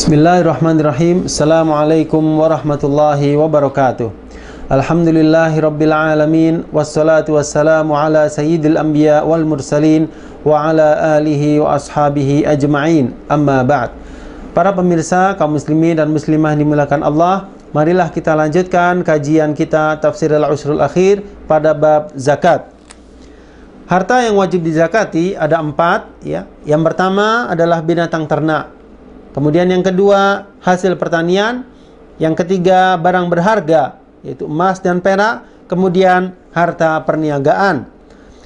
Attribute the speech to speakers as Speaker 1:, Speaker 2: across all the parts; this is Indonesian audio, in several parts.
Speaker 1: Bismillahirrahmanirrahim. Assalamualaikum warahmatullahi wabarakatuh. Alhamdulillahirabbil alamin wassalatu wassalamu ala sayyidil anbiya wal mursalin wa ala alihi wa ashabihi ajma'in. Amma ba'd. Para pemirsa kaum muslimin dan muslimah yang dimuliakan Allah, marilah kita lanjutkan kajian kita tafsir al-ushrul akhir pada bab zakat. Harta yang wajib dizakati ada 4 ya. Yang pertama adalah binatang ternak. Kemudian yang kedua, hasil pertanian. Yang ketiga, barang berharga, yaitu emas dan perak. Kemudian, harta perniagaan.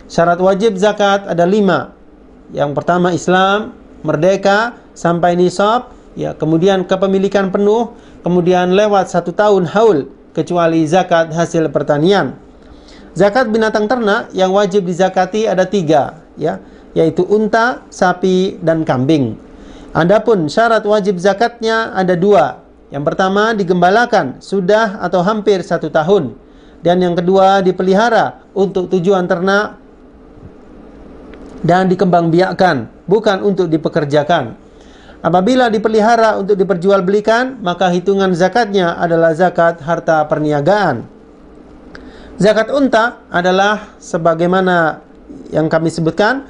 Speaker 1: Syarat wajib zakat ada 5. Yang pertama, Islam, merdeka, sampai nisab. Ya, kemudian kepemilikan penuh. Kemudian lewat 1 tahun haul, kecuali zakat hasil pertanian. Zakat binatang ternak yang wajib dizakati ada 3. Ya, yaitu unta, sapi, dan kambing. Adapun syarat wajib zakatnya ada 2. Yang pertama digembalakan sudah atau hampir 1 tahun. Dan yang kedua dipelihara untuk tujuan ternak dan dikembangbiakkan, bukan untuk dipekerjakan. Apabila dipelihara untuk diperjualbelikan, maka hitungan zakatnya adalah zakat harta perniagaan. Zakat unta adalah sebagaimana yang kami sebutkan,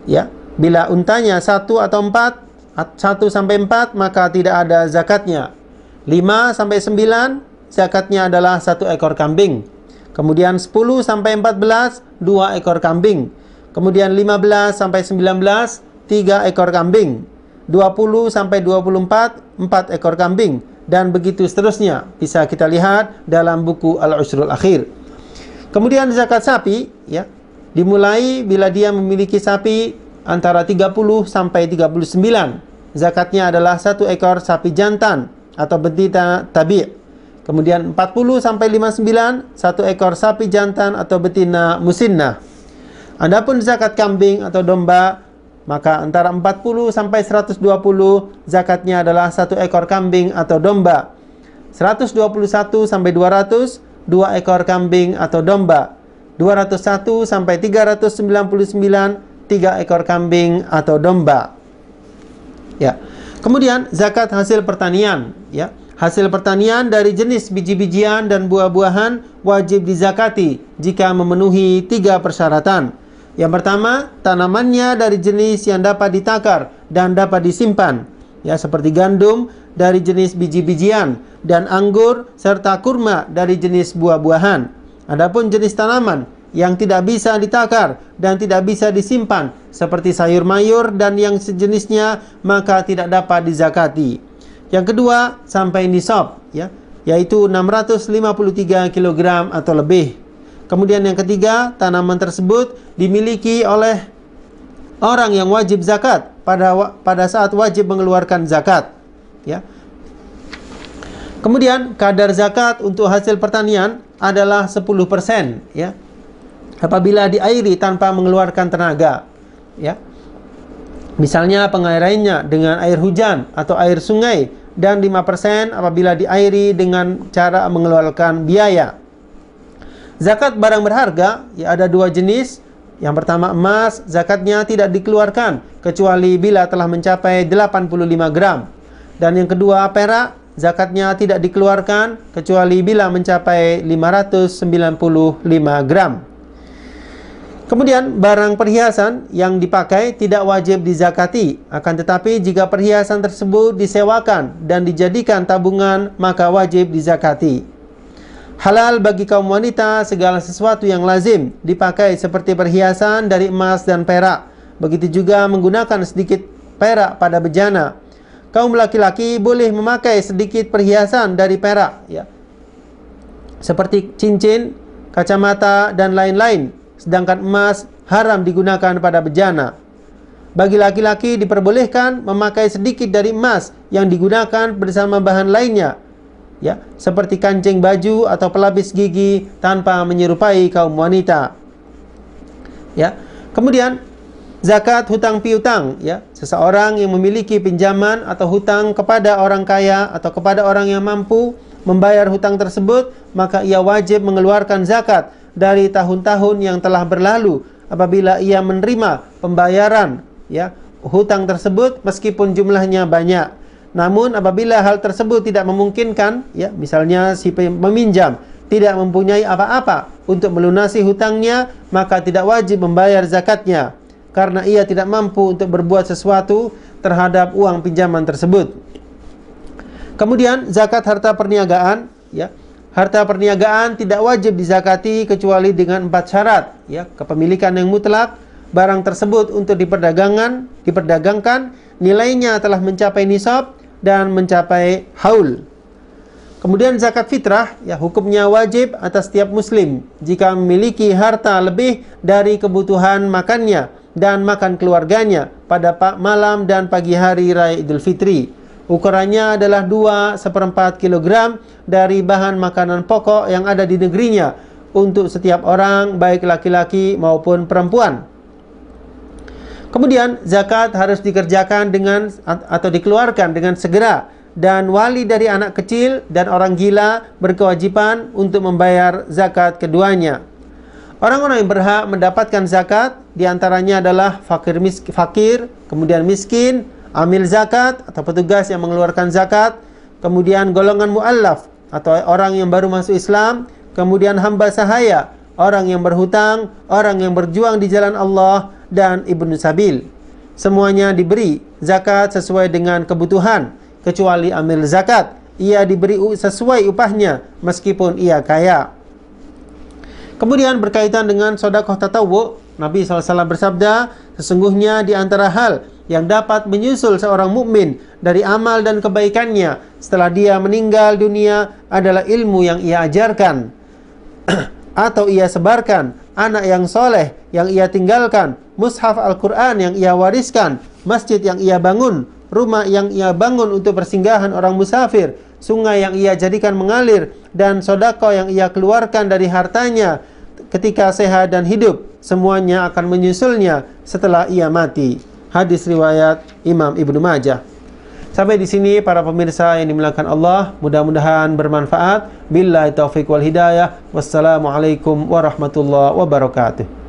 Speaker 1: ya, bila untanya 1 atau 4, 1 sampai 4 maka tidak ada zakatnya. 5 sampai 9 zakatnya adalah 1 ekor kambing. Kemudian 10 sampai 14 2 ekor kambing. Kemudian 15 sampai 19 3 ekor kambing. 20 sampai 24 4 ekor kambing, dan begitu seterusnya. Bisa kita lihat dalam buku Al-Ushrul Akhir. Kemudian zakat sapi ya, dimulai bila dia memiliki sapi antara 30 sampai 39. Zakatnya adalah 1 ekor sapi jantan atau betina tabi'. Kemudian 40 sampai 59, 1 ekor sapi jantan atau betina musinnah. Adapun zakat kambing atau domba, maka antara 40 sampai 120 zakatnya adalah 1 ekor kambing atau domba. 121 sampai 200, 2 ekor kambing atau domba. 201 sampai 399, 3 ekor kambing atau domba. Ya. Kemudian zakat hasil pertanian, ya. Hasil pertanian dari jenis biji-bijian dan buah-buahan wajib dizakati jika memenuhi 3 persyaratan. Yang pertama, tanamannya dari jenis yang dapat ditakar dan dapat disimpan, ya, seperti gandum dari jenis biji-bijian dan anggur serta kurma dari jenis buah-buahan. Adapun jenis tanaman yang tidak bisa ditakar dan tidak bisa disimpan seperti sayur mayur dan yang sejenisnya, maka tidak dapat dizakati. Yang kedua, sampai nisab ya, yaitu 653 kg atau lebih. Kemudian yang ketiga, tanaman tersebut dimiliki oleh orang yang wajib zakat pada saat wajib mengeluarkan zakat ya. Kemudian kadar zakat untuk hasil pertanian adalah 10% ya, apabila diairi tanpa mengeluarkan tenaga ya. Misalnya pengairannya dengan air hujan atau air sungai, dan 5% apabila diairi dengan cara mengeluarkan biaya. Zakat barang berharga ya, ada 2 jenis. Yang pertama emas, zakatnya tidak dikeluarkan kecuali bila telah mencapai 85 gram. Dan yang kedua perak, zakatnya tidak dikeluarkan kecuali bila mencapai 595 gram. Kemudian barang perhiasan yang dipakai tidak wajib dizakati. Akan tetapi jika perhiasan tersebut disewakan dan dijadikan tabungan, maka wajib dizakati. Halal bagi kaum wanita segala sesuatu yang lazim dipakai seperti perhiasan dari emas dan perak. Begitu juga menggunakan sedikit perak pada bejana. Kaum laki-laki boleh memakai sedikit perhiasan dari perak ya, seperti cincin, kacamata dan lain-lain. Sedangkan emas haram digunakan pada bejana. Bagi laki-laki diperbolehkan memakai sedikit dari emas yang digunakan bersama bahan lainnya ya, seperti kancing baju atau pelapis gigi, tanpa menyerupai kaum wanita ya. Kemudian zakat hutang piutang ya, seseorang yang memiliki pinjaman atau hutang kepada orang kaya atau kepada orang yang mampu membayar hutang tersebut, maka ia wajib mengeluarkan zakat dari tahun-tahun yang telah berlalu apabila ia menerima pembayaran ya hutang tersebut meskipun jumlahnya banyak. Namun apabila hal tersebut tidak memungkinkan, ya, misalnya si peminjam tidak mempunyai apa-apa untuk melunasi hutangnya, maka tidak wajib membayar zakatnya karena ia tidak mampu untuk berbuat sesuatu terhadap uang pinjaman tersebut. Kemudian zakat harta perniagaan, ya. Harta perniagaan tidak wajib dizakati kecuali dengan 4 syarat, ya. Kepemilikan yang mutlak, barang tersebut untuk diperdagangkan, nilainya telah mencapai nisab dan mencapai haul. Kemudian zakat fitrah, ya, hukumnya wajib atas setiap muslim jika memiliki harta lebih dari kebutuhan makannya dan makan keluarganya pada malam dan pagi hari raya Idul Fitri. Ukurannya adalah 2/4 kilogram dari bahan makanan pokok yang ada di negerinya untuk setiap orang, baik laki-laki maupun perempuan. Kemudian zakat harus dikerjakan dengan atau dikeluarkan dengan segera, dan wali dari anak kecil dan orang gila berkewajiban untuk membayar zakat keduanya. Orang-orang yang berhak mendapatkan zakat diantaranya adalah fakir, kemudian miskin, amil zakat atau petugas yang mengeluarkan zakat, kemudian golongan mu'allaf atau orang yang baru masuk Islam, kemudian hamba sahaya, orang yang berhutang, orang yang berjuang di jalan Allah, dan ibnu sabil. Semuanya diberi zakat sesuai dengan kebutuhan, kecuali amil zakat. Ia diberi sesuai upahnya meskipun ia kaya. Kemudian berkaitan dengan sedekah tatawwu, Nabi SAW bersabda, sesungguhnya di antara hal yang dapat menyusul seorang mukmin dari amal dan kebaikannya setelah dia meninggal dunia adalah ilmu yang ia ajarkan atau ia sebarkan, anak yang soleh yang ia tinggalkan, mushaf Al-Quran yang ia wariskan, masjid yang ia bangun, rumah yang ia bangun untuk persinggahan orang musafir, sungai yang ia jadikan mengalir, dan sedekah yang ia keluarkan dari hartanya ketika sehat dan hidup. Semuanya akan menyusulnya setelah ia mati. Hadis riwayat Imam Ibnu Majah. Sampai di sini para pemirsa yang dimuliakan Allah, mudah-mudahan bermanfaat. Billahi taufiq wal hidayah. Wassalamualaikum warahmatullahi wabarakatuh.